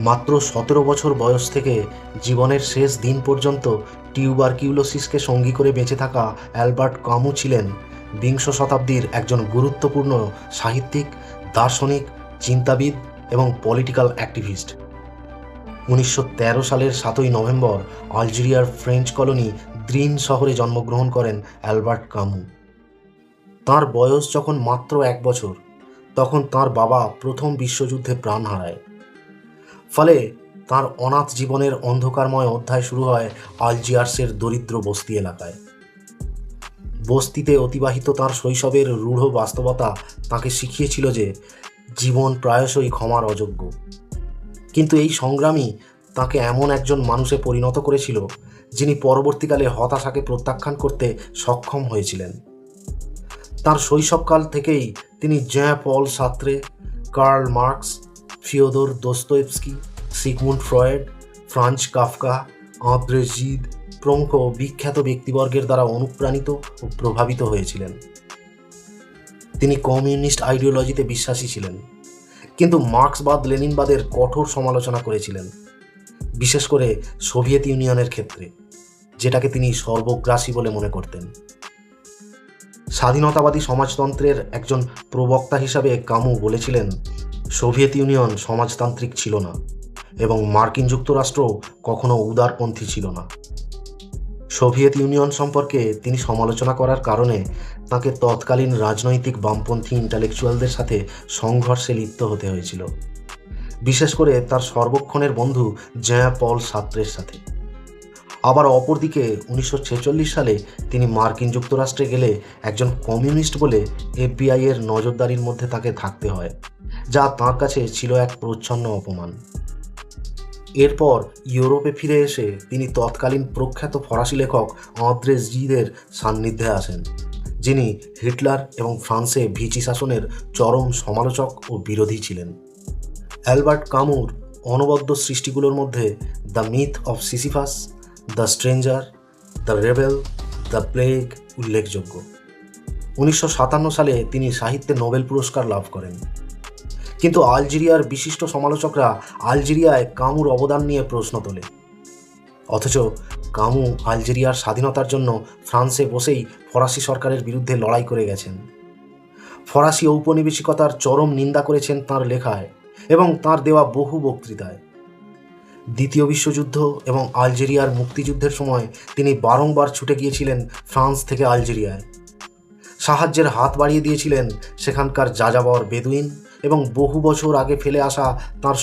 মাত্র ১৭ বছর বয়স থেকে জীবনের শেষ দিন পর্যন্ত টিউবারকিউলোসিসকে সঙ্গী করে বেঁচে থাকা অ্যালবার্ট কামু ছিলেন বিংশ শতাব্দীর একজন গুরুত্বপূর্ণ সাহিত্যিক, দার্শনিক, চিন্তাবিদ এবং পলিটিক্যাল অ্যাক্টিভিস্ট। ১৯১৩ সালের ৭ই নভেম্বর আলজেরিয়ার ফ্রেঞ্চ কলোনি দ্রিন শহরে জন্মগ্রহণ করেন অ্যালবার্ট কামু। তাঁর বয়স যখন মাত্র ১ বছর, তখন তাঁর বাবা প্রথম বিশ্বযুদ্ধে প্রাণ হারায়। ফলে তাঁর অনাথ জীবনের অন্ধকারময় অধ্যায় শুরু হয় আলজিয়ার্সের দরিদ্র বস্তি এলাকায়। বস্তিতে অতিবাহিত তাঁর শৈশবের রূঢ় বাস্তবতা তাঁকে শিখিয়েছিল যে জীবন প্রায়শই ক্ষমার অযোগ্য। কিন্তু এই সংগ্রামই তাঁকে এমন একজন মানুষে পরিণত করেছিল যিনি পরবর্তীকালে হতাশাকে প্রত্যাখ্যান করতে সক্ষম হয়েছিলেন। তাঁর শৈশবকাল থেকেই তিনি Jean Paul Sartre, Karl Marx, Fyodor Dostoevsky, Sigmund Freud, Franz Kafka, Andre Gide প্রমুখ বিখ্যাত ব্যক্তিবর্গের দ্বারা অনুপ্রাণিত ও প্রভাবিত হয়েছিলেন। তিনি কমিউনিস্ট আইডিওলজিতে বিশ্বাসী ছিলেন, কিন্তু মার্ক্সবাদ লেনিনবাদের কঠোর সমালোচনা করেছিলেন, বিশেষ করে সোভিয়েত ইউনিয়নের ক্ষেত্রে, যেটাকে তিনি সর্বগ্রাসী বলে মনে করতেন। স্বাধীনতাবাদী সমাজতন্ত্রের একজন প্রবক্তা হিসাবে কামু বলেছিলেন, সোভিয়েত ইউনিয়ন সমাজতান্ত্রিক ছিল না এবং মার্কিন যুক্তরাষ্ট্র কখনো উদারপন্থী ছিল না। সোভিয়েত ইউনিয়ন সম্পর্কে তিনি সমালোচনা করার কারণে তাঁকে তৎকালীন রাজনৈতিক বামপন্থী ইন্টালেকচুয়ালদের সাথে সংঘর্ষে লিপ্ত হতে হয়েছিল, বিশেষ করে তার সর্বক্ষণের বন্ধু জ্যাঁ পল সার্ত্রের সাথে। আবার অপরদিকে ১৯৪৬ সালে তিনি মার্কিন যুক্তরাষ্ট্রে গেলে একজন কমিউনিস্ট বলে এফবিআই এর নজরদারির মধ্যে তাকে থাকতে হয়, যা তাঁর কাছে ছিল এক প্রচ্ছন্ন অপমান। এরপর ইউরোপে ফিরে এসে তিনি তৎকালীন প্রখ্যাত ফরাসি লেখক আঁদ্রে জিদের সান্নিধ্যে আসেন, যিনি হিটলার এবং ফ্রান্সে ভিচি শাসনের চরম সমালোচক ও বিরোধী ছিলেন। অ্যালবার্ট কামুর অনবদ্য সৃষ্টিগুলোর মধ্যে the myth of Sisyphus, the stranger, the rebel, the plague উল্লেখযোগ্য। ১৯৫৭ সালে তিনি সাহিত্যে নোবেল পুরস্কার লাভ করেন। কিন্তু আলজেরিয়ার বিশিষ্ট সমালোচকরা আলজেরিয়ায় কামুর অবদান নিয়ে প্রশ্ন তোলে। অথচ কামু আলজেরিয়ার স্বাধীনতার জন্য ফ্রান্সে বসেই ফরাসি সরকারের বিরুদ্ধে লড়াই করে গেছেন। ফরাসি ঔপনিবেশিকতার চরম নিন্দা করেছেন তাঁর লেখায় এবং তাঁর দেওয়া বহু বক্তৃতায়। দ্বিতীয় বিশ্বযুদ্ধ এবং আলজেরিয়ার মুক্তিযুদ্ধের সময় তিনি বারংবার ছুটে গিয়েছিলেন ফ্রান্স থেকে আলজেরিয়ায়। সাহায্যের হাত বাড়িয়ে দিয়েছিলেন সেখানকার যাযাবর বেদুইন এবং বহু বছর আগে ফেলে আসা তাঁর